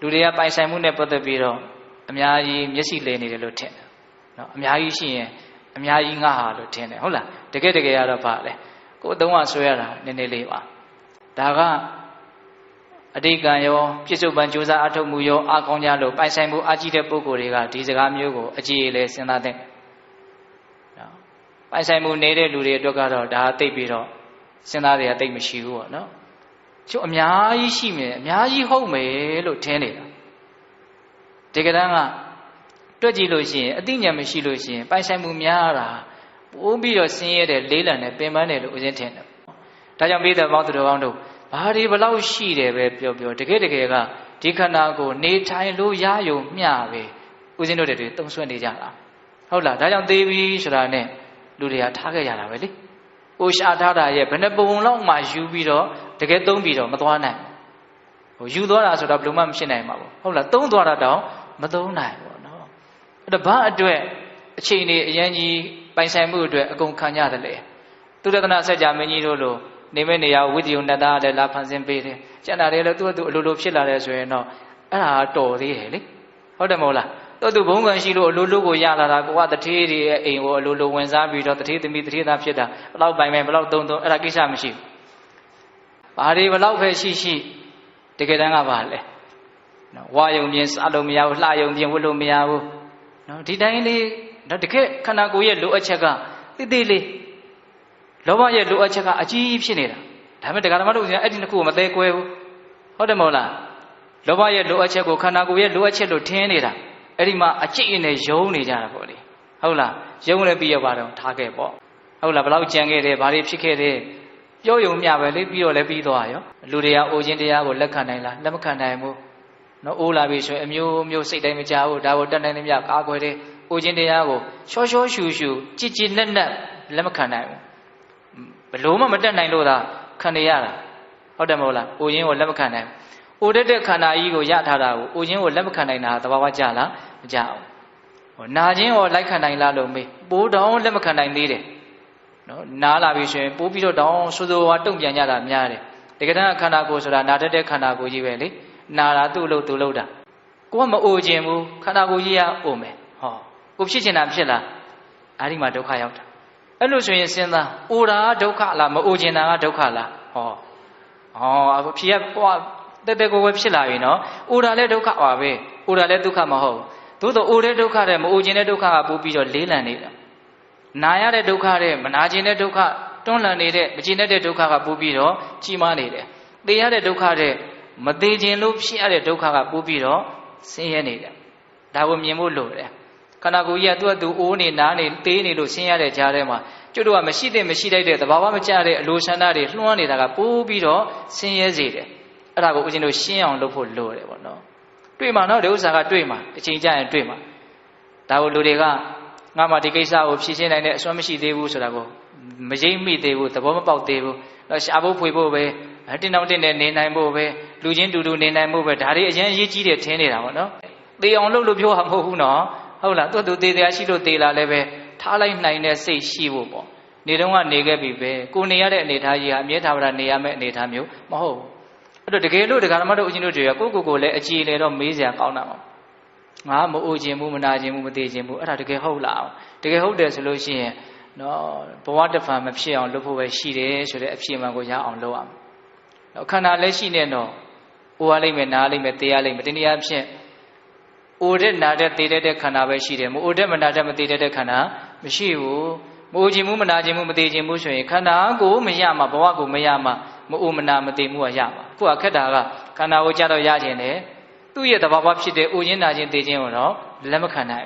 လူတွေကပိုင်ဆိုင်မှုနဲ့ပတ်သက်ပြီးတော့အများကြီးမျက်စိလည်နေတယ်လို့ထင်တယ်နော်အများကြီးရှိရင်အများကြီးငါဟာလို့ထင်တယ်ဟုတ်လားတကယ်ကတော့ပါလေကိုယ်အသုံးကဆွဲရတာနည်းနည်းလေးပါဒါကအတိတ်ကံရောပြစ္ဆုတ်ပံကြိုးစားအထောက်မှုရောအားကောင်းကြလို့ပိုင်ဆိုင်မှုအားကြီးတဲ့ပုဂ္ဂိုလ်တွေကဒီစကားမျိုးကိုအကြည့်လေစဉ်းစားတဲ့နော်ပိုင်ဆိုင်မှုနေတဲ့လူတွေအတွက်ကတော့ဒါသိပြီးတော့စဉ်းစားတွေကသိမရှိဘူးပေါ့နော်ကျို့အများကြီးရှိမယ်အများကြီးဟုတ်မယ်လို့ထင်နေတာဒီကတန်းကတွက်ကြည့်လို့ရှိရင်အသိဉာဏ်မရှိလို့ရှိရင်ပိုင်ဆိုင်မှုများတာပိုးပြီးတော့ဆင်းရဲတယ်လေးလံတယ်ပင်ပန်းတယ်လို့ဦးဇင်းထင်တယ်ဒါကြောင့်မိသားပေါင်းသူတော်ကောင်းတို့ဘာတွေဘလောက်ရှိတယ်ပဲပြောတကယ်ကဒီခန္ဓာကိုနေထိုင်လို့ရယုံမျှပဲဦးဇင်းတို့တွေတုံ့ဆွဲနေကြတာဟုတ်လားဒါကြောင့်သေးပြီဆိုတာနဲ့လူတွေကထားခဲ့ရတာပဲလေကိုရှာထားတာရဲ့ဘယ်နှပုံလောက်မှယူပြီးတော့တကယ်သုံးပြီးတော့မသွားနိုင်ယူသွားတာဆိုတော့ဘယ်လိုမှမဖြစ်နိုင်ပါဘူးဟုတ်လားသုံးသွားတာတောင်မသုံးနိုင်ဘူးနော်အဲ့ဒါဘာအတွက်အချိန်နေအရင်ကြီးပိုင်ဆိုင်မှုအတွက်အကုန်ခံရတယ်လေသူရတနာစัจ जा မင်းကြီးတို့လိုနေမဲ့နေရာဝိတ္တယုံတတာလည်းလာဖန်ဆင်းပေးတယ်ကျန်တာတွေလည်းသူ့အလိုလိုဖြစ်လာတယ်ဆိုရင်တော့အဲ့ဒါတော်သေးတယ်လေဟုတ်တယ်မဟုတ်လားသူဘုံကံရှိလို့အလိုလိုကိုရလာတာကိုကတထေးတွေရဲ့အိမ်ကိုအလိုလိုဝင်စားပြီးတော့တထေးသမီးတထေးသားဖြစ်တာဘလောက်ပိုင်မယ်ဘလောက်သုံးအဲ့ဒါကိစ္စမရှိဘူးဘာတွေဘလောက်ပဲရှိတကယ်တမ်းကပါလေနော်ဝါယုံပြင်စားလို့မရဘူးလှယုံပြင်ဝတ်လို့မရဘူးနော်ဒီတိုင်းလေးတော့တကယ်ခန္ဓာကိုယ်ရဲ့လိုအပ်ချက်ကတိတိလေးလောဘရဲ့လိုအပ်ချက်ကအကြီးဖြစ်နေတာဒါပေမဲ့တရားဓမ္မတို့ဆိုရင်အဲ့ဒီနှစ်ခုကိုမသေးကွဲဘူးဟုတ်တယ်မဟုတ်လားလောဘရဲ့လိုအပ်ချက်ကိုခန္ဓာကိုယ်ရဲ့လိုအပ်ချက်လို့ထင်နေတာအဲ့ဒီမှာအကျင့်အနဲ့ယုံနေကြတာပေါ့လေဟုတ်လားယုံလည်းပြီးရပါတော့ထားခဲ့ပေါ့ဟုတ်လားဘလောက်ကြံခဲ့တယ်ဘာတွေဖြစ်ခဲ့တယ်ပြောယုံမျှပဲလေပြီးတော့လည်းပြီးသွားရောလူတွေကအိုခြင်းတရားကိုလက်ခံနိုင်လားလက်မခံနိုင်ဘူးနော်အိုးလာပြီဆိုရင်အမျိုးမျိုးစိတ်တိုင်းမကြဘူးဒါကိုတတ်နိုင်သမျှကာကွယ်တယ်အိုခြင်းတရားကိုရှောရှူကြည်နက်လက်မခံနိုင်ဘူးဘလို့မှမတက်နိုင်လို့သာခံနေရတာဟုတ်တယ်မဟုတ်လားအိုခြင်းကိုလက်မခံနိုင်အိုတဲ့ခန္ဓာကြီးကိုရထားတာကိုအိုခြင်းကိုလက်မခံနိုင်တာသဘာဝကြလားမကြဘူးဟောနာခြင်းကိုလိုက်ခံနိုင်လားလို့မေးပိုးတောင်လက်မခံနိုင်သေးတယ်နော်နားလာပြီဆိုရင်ပိုးပြီးတော့တောင်ဆိုးဝါတုံ့ပြန်ကြတာများတယ်တကယ်တမ်းခန္ဓာကိုယ်ဆိုတာနာတတ်တဲ့ခန္ဓာကိုယ်ကြီးပဲလေနာတာသူ့လို့သူ့လို့တာကိုကမအိုခြင်းဘူးခန္ဓာကိုယ်ကြီးကအိုမယ်ဟောကိုဖြစ်ချင်တာဖြစ်လားအဲ့ဒီမှာဒုက္ခရောက်တာအဲ့လိုဆိုရင်စဉ်းစားအိုတာဒုက္ခလားမအိုချင်တာကဒုက္ခလားဟောအခုဖြေရကွာတက်ကိုပဲဖြစ်လာပြီနော်အိုတာလည်းဒုက္ခပါပဲအိုတာလည်းဒုက္ခမဟုတ်သို့တော့အိုတဲ့ဒုက္ခတဲ့မအိုချင်တဲ့ဒုက္ခကပို့ပြီးတော့လေးလံနေတာနာရတဲ့ဒုက္ခတဲ့မနာချင်တဲ့ဒုက္ခတွန်းလှန်နေတဲ့မချင်တဲ့ဒုက္ခကပို့ပြီးတော့ကြီးမားနေတယ်သေရတဲ့ဒုက္ခတဲ့မသေးခြင်းလို့ဖြစ်ရတဲ့ဒုက္ခကပို့ပြီးတော့ဆင်းရဲနေတယ်ဒါကိုမြင်ဖို့လိုတယ်ခန္ဓာကိုယ်ကြီးကသူ့အိုးနေနားနေသေးနေလို့ဆင်းရတဲ့ကြားထဲမှာကျွတ်တို့ကမရှိတိုက်တဲ့သဘာဝမကျတဲ့အလိုဆန္ဒတွေလွှမ်းနေတာကပိုးပြီးတော့ဆင်းရဲစေတယ်အဲ့ဒါကိုဦးဇင်းတို့ရှင်းအောင်လုပ်ဖို့လိုတယ်ပေါ့နော်တွေ့မှာနော်ဒီဥစ္စာကတွေ့မှာအချိန်ကျရင်တွေ့မှာဒါကိုလူတွေကငါမှဒီကိစ္စကိုဖြေရှင်းနိုင်တဲ့အစွမ်းမရှိသေးဘူးဆိုတာကိုမရိပ်မိသေးဘူးသဘောမပေါက်သေးဘူးရှာဖို့ဖွေဖို့ပဲတင်းတောင်တင်းနဲ့နေနိုင်ဖို့ပဲလူချင်းတူနေနိုင်ဖို့ပဲဒါတွေအရင်အရေးကြီးတယ်ထင်နေတာပေါ့နော်သေအောင်လုပ်လို့ပြောတာမဟုတ်ဘူးနော်ဟုတ်လားသူသေတရားရှိလို့သေလာလည်းပဲထားလိုက်နိုင်တဲ့စိတ်ရှိဖို့ပေါ့နေတော့ကနေခဲ့ပြီပဲကိုနေရတဲ့အနေထားကြီးဟာအမြဲတမ်းနေရမယ့်အနေထားမျိုးမဟုတ်ဘူးအဲ့တော့တကယ်လို့ဒကာဓမ္မတို့အချင်းတို့တွေကကိုလည်းအကြည်လေတော့မေးစရာကောင်းတာပေါ့ငါမအိုခြင်းဘူးမနာခြင်းဘူးမသေးခြင်းဘူးအဲ့ဒါတကယ်ဟုတ်လားတကယ်ဟုတ်တယ်ဆိုလို့ရှိရင်နော်ဘဝတစ်ဖန်မဖြစ်အောင်လုပ်ဖို့ပဲရှိတယ်ဆိုတဲ့အဖြေမှန်ကိုရအောင်လုပ်အောင်နော်ခန္ဓာလည်းရှိနေတော့အိုရလိမ့်မယ်နားလိမ့်မယ်သေရလိမ့်မယ်ဒီနေရာဖြင့်အိုတဲ့နာတဲ့သေတဲ့ခန္ဓာပဲရှိတယ်မအိုတဲ့မနာတဲ့မသေတဲ့ခန္ဓာမရှိဘူးမအိုခြင်းဘူးမနာခြင်းဘူးမသေခြင်းဘူးဆိုရင်ခန္ဓာကိုမရမှာဘဝကိုမရမှာမအိုမနာမသေမှုကရမှာအခုကခက်တာကခန္ဓာကိုကြတော့ရခြင်းတယ်သူ့ရဲ့သဘာဝဖြစ်တဲ့အိုခြင်းနာခြင်းသေခြင်းကိုတော့လက်မခံနိုင်